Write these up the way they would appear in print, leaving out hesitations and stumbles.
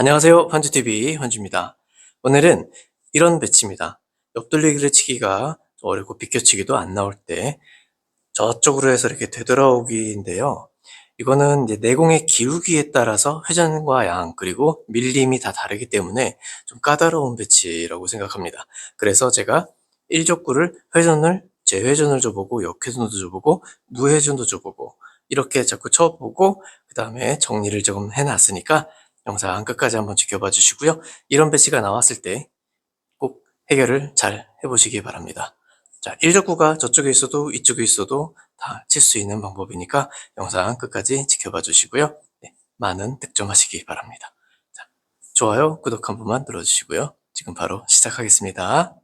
안녕하세요. 환주TV 환주입니다. 오늘은 이런 배치입니다. 옆돌리기를 치기가 어렵고 비껴치기도 안 나올 때 저쪽으로 해서 이렇게 되돌아오기인데요. 이거는 이제 내공의 기울기에 따라서 회전과 양 그리고 밀림이 다 다르기 때문에 좀 까다로운 배치라고 생각합니다. 그래서 제가 1족구를 회전을 재회전을 줘보고 역회전도 줘보고 무회전도 줘보고 이렇게 자꾸 쳐보고 그 다음에 정리를 조금 해놨으니까 영상 끝까지 한번 지켜봐 주시고요. 이런 배치가 나왔을 때 꼭 해결을 잘 해보시기 바랍니다. 자, 1족구가 저쪽에 있어도 이쪽에 있어도 다 칠 수 있는 방법이니까 영상 끝까지 지켜봐 주시고요. 네, 많은 득점하시기 바랍니다. 자, 좋아요, 구독 한 번만 눌러주시고요. 지금 바로 시작하겠습니다.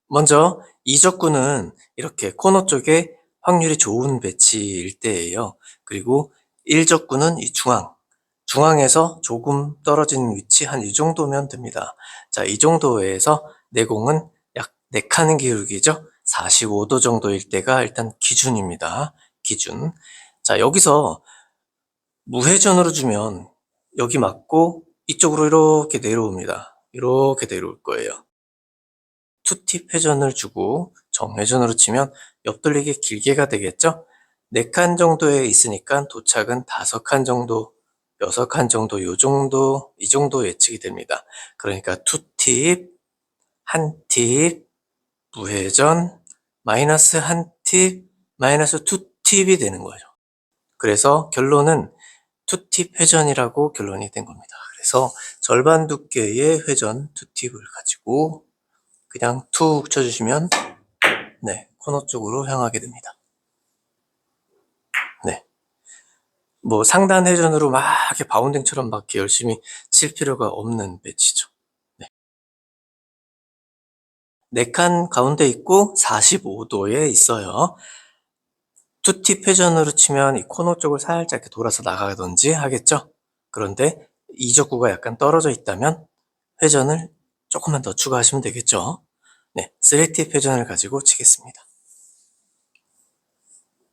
먼저 2족구는 이렇게 코너 쪽에 확률이 좋은 배치일 때예요. 그리고 1족구는 이 중앙에서 조금 떨어진 위치 한 이 정도면 됩니다. 자, 이 정도에서 내공은 약 4칸 기울기죠. 45도 정도일 때가 일단 기준입니다. 기준. 자, 여기서 무회전으로 주면 여기 맞고 이쪽으로 이렇게 내려옵니다. 이렇게 내려올 거예요. 투팁 회전을 주고 정회전으로 치면 옆돌리기 길게가 되겠죠? 4칸 정도에 있으니까 도착은 5칸 정도, 6칸 정도, 이 정도 예측이 됩니다. 그러니까 투팁, 한 팁, 무회전, 마이너스 한 팁, 마이너스 투팁이 되는 거죠. 그래서 결론은 투팁 회전이라고 결론이 된 겁니다. 그래서 절반 두께의 회전 투팁을 가지고 그냥 툭 쳐주시면 네, 코너 쪽으로 향하게 됩니다. 네. 뭐 상단 회전으로 막 이렇게 바운딩처럼 막 이렇게 열심히 칠 필요가 없는 배치죠. 네. 4칸 가운데 있고 45도에 있어요. 투팁 회전으로 치면 이 코너 쪽을 살짝 이렇게 돌아서 나가든지 하겠죠? 그런데 이적구가 약간 떨어져 있다면 회전을 조금만 더 추가하시면 되겠죠? 네, 3팁 회전을 가지고 치겠습니다.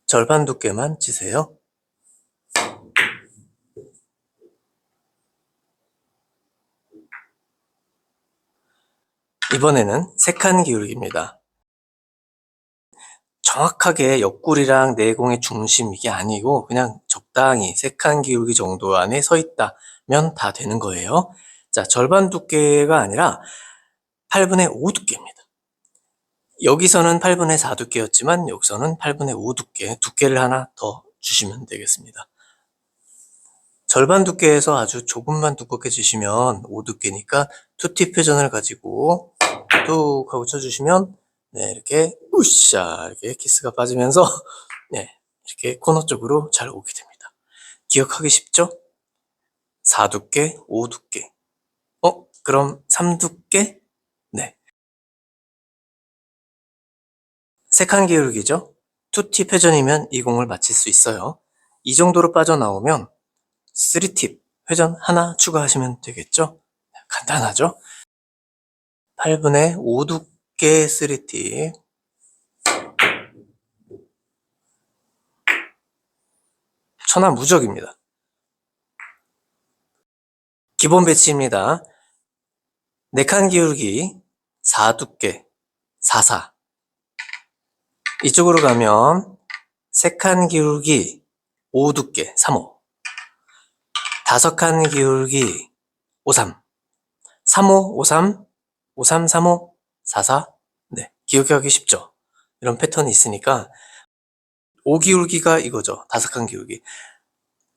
절반 두께만 치세요. 이번에는 3칸 기울기입니다. 정확하게 옆구리랑 내공의 중심 이게 아니고 그냥 적당히 3칸 기울기 정도 안에 서 있다면 다 되는 거예요. 자, 절반 두께가 아니라 8분의 5 두께입니다. 여기서는 8분의 4 두께였지만 여기서는 8분의 5 두께를 하나 더 주시면 되겠습니다. 절반 두께에서 아주 조금만 두껍게 주시면 5 두께니까 투팁 회전을 가지고 뚝 하고 쳐주시면 네, 이렇게 우샤 이렇게 키스가 빠지면서 네, 이렇게 코너 쪽으로 잘 오게 됩니다. 기억하기 쉽죠? 4 두께, 5 두께. 그럼 3 두께? 네. 3칸 기울기죠? 투팁 회전이면 이 공을 맞힐 수 있어요. 이 정도로 빠져나오면 3팁 회전 하나 추가하시면 되겠죠? 간단하죠? 8분의 5 두께 3팁. 천하무적입니다. 기본 배치입니다. 4칸 기울기 4 두께 44. 이쪽으로 가면 3칸 기울기 5 두께 35. 5칸 기울기 53. 35, 53, 53, 35, 44. 네, 기억하기 쉽죠? 이런 패턴이 있으니까 5 기울기가 이거죠. 5칸 기울기.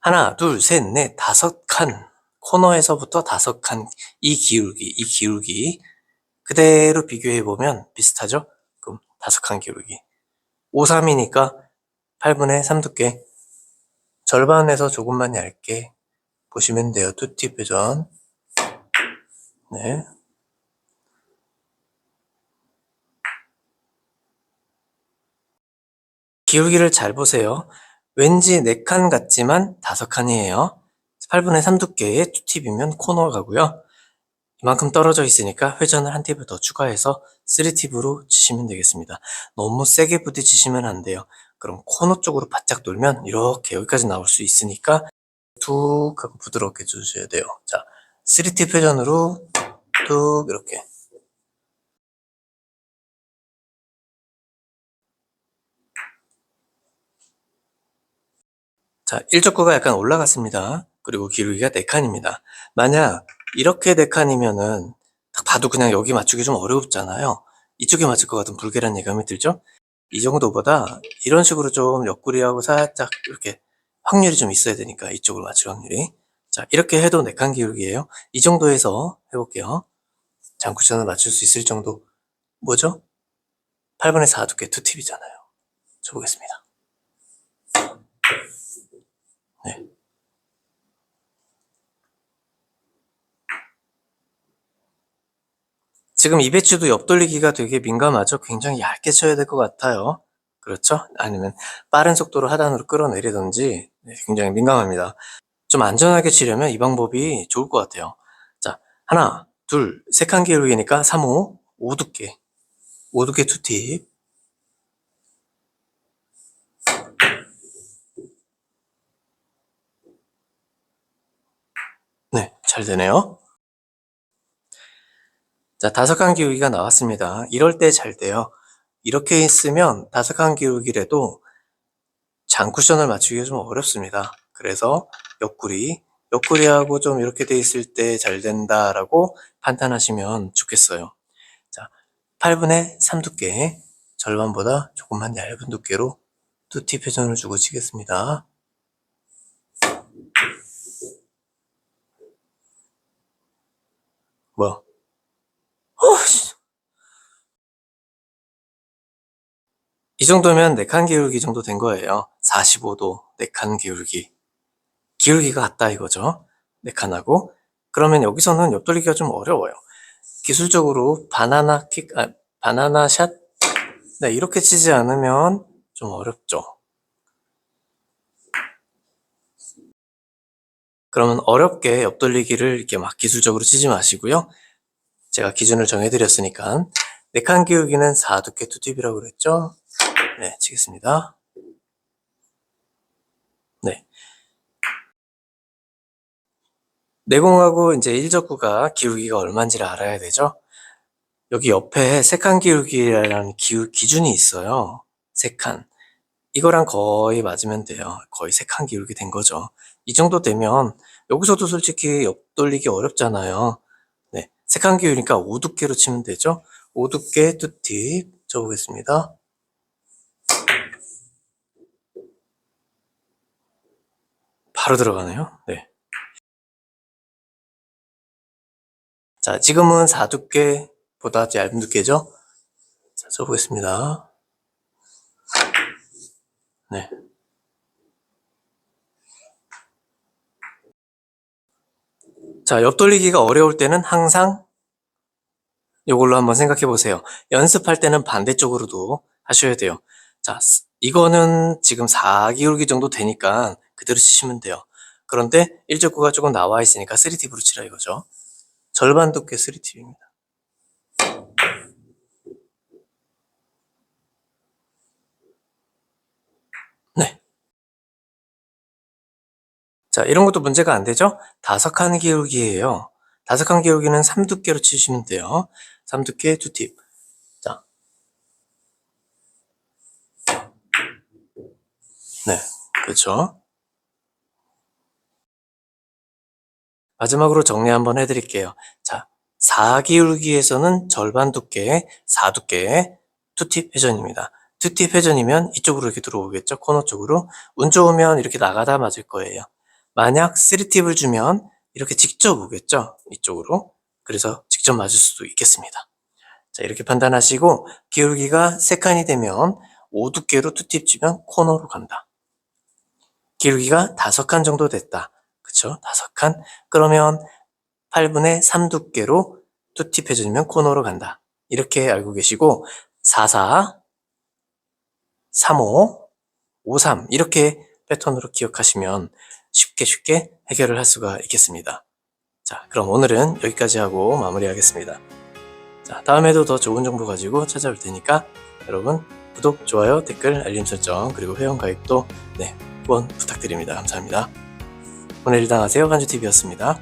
하나, 둘, 셋, 넷, 5칸. 코너에서부터 5칸. 이 기울기. 그대로 비교해보면 비슷하죠? 그럼 5칸 기울기. 5, 3이니까 8분의 3 두께. 절반에서 조금만 얇게 보시면 돼요. 투팁 회전. 네. 기울기를 잘 보세요. 왠지 4칸 같지만 5칸이에요. 8분의 3 두께의 투팁이면 코너 가고요. 이만큼 떨어져 있으니까 회전을 한 팁을 더 추가해서 3팁으로 치시면 되겠습니다. 너무 세게 부딪히시면 안 돼요. 그럼 코너 쪽으로 바짝 돌면 이렇게 여기까지 나올 수 있으니까 툭 하고 부드럽게 주셔야 돼요. 자, 3팁 회전으로 툭 이렇게. 자, 1족구가 약간 올라갔습니다. 그리고 기울기가 4칸입니다. 만약 이렇게 4칸이면은 딱 봐도 그냥 여기 맞추기 좀 어렵잖아요. 이쪽에 맞을 것 같은 불길한 예감이 들죠? 이 정도보다 이런 식으로 좀 옆구리하고 살짝 이렇게 확률이 좀 있어야 되니까 이쪽으로 맞출 확률이. 자, 이렇게 해도 4칸 기울기예요. 이 정도에서 해볼게요. 장쿠션을 맞출 수 있을 정도. 뭐죠? 8분의 4 두께 2팁이잖아요. 쳐보겠습니다. 네. 지금 이 배추도 옆돌리기가 되게 민감하죠? 굉장히 얇게 쳐야 될 것 같아요. 그렇죠? 아니면 빠른 속도로 하단으로 끌어내리든지 굉장히 민감합니다. 좀 안전하게 치려면 이 방법이 좋을 것 같아요. 자, 하나, 둘, 3칸 기울기니까 3호, 5두께. 5두께 2팁. 네, 잘 되네요. 자, 5칸 기울기가 나왔습니다. 이럴 때 잘 돼요. 이렇게 있으면 5칸 기울기라도 장쿠션을 맞추기가 좀 어렵습니다. 그래서 옆구리하고 좀 이렇게 돼 있을 때 잘 된다라고 판단하시면 좋겠어요. 자, 8분의 3 두께, 절반보다 조금만 얇은 두께로 2팁 회전을 주고 치겠습니다. 뭐야? 이 정도면 4칸 기울기 정도 된 거예요. 45도 4칸 기울기. 기울기가 같다 이거죠. 4칸하고. 그러면 여기서는 옆돌리기가 좀 어려워요. 기술적으로 바나나 샷? 네, 이렇게 치지 않으면 좀 어렵죠. 그러면 어렵게 옆돌리기를 이렇게 막 기술적으로 치지 마시고요. 제가 기준을 정해드렸으니까 4칸 기울기는 4두께 2팁이라고 그랬죠? 네, 치겠습니다. 네. 내공하고 이제 1족구가 기울기가 얼마인지를 알아야 되죠? 여기 옆에 3칸 기울기라는 기준이 있어요. 3칸. 이거랑 거의 맞으면 돼요. 거의 3칸 기울기 된 거죠. 이 정도 되면 여기서도 솔직히 옆돌리기 어렵잖아요. 네, 3칸 기울이니까 5두께로 치면 되죠. 5두께 2팁 쳐보겠습니다. 바로 들어가네요. 네. 자, 지금은 4두께보다 얇은 두께죠. 자, 쳐보겠습니다. 네. 자, 옆돌리기가 어려울 때는 항상 이걸로 한번 생각해 보세요. 연습할 때는 반대쪽으로도 하셔야 돼요. 자, 이거는 지금 4기울기 정도 되니까 그대로 치시면 돼요. 그런데 1족구가 조금 나와 있으니까 3팁으로 치라 이거죠. 절반 두께 3팁입니다. 네. 자, 이런 것도 문제가 안 되죠? 5칸 기울기예요. 5칸 기울기는 3두께로 치시면 돼요. 3두께 2팁. 자. 네. 그렇죠. 마지막으로 정리 한번 해드릴게요. 자, 4기울기에서는 절반 두께, 4두께, 2팁 회전입니다. 2팁 회전이면 이쪽으로 이렇게 들어오겠죠? 코너 쪽으로. 운 좋으면 이렇게 나가다 맞을 거예요. 만약 3팁을 주면 이렇게 직접 오겠죠? 이쪽으로. 그래서 직접 맞을 수도 있겠습니다. 자, 이렇게 판단하시고 기울기가 3칸이 되면 5두께로 2팁 주면 코너로 간다. 기울기가 5칸 정도 됐다. 그쵸? 5칸? 그러면 8분의 3 두께로 2팁 해주면 코너로 간다. 이렇게 알고 계시고 44, 35, 53 이렇게 패턴으로 기억하시면 쉽게 해결을 할 수가 있겠습니다. 자, 그럼 오늘은 여기까지 하고 마무리하겠습니다. 자, 다음에도 더 좋은 정보 가지고 찾아올 테니까 여러분 구독, 좋아요, 댓글, 알림 설정 그리고 회원 가입도 후원 부탁드립니다. 감사합니다. 오늘 일당하세요. 간주TV였습니다.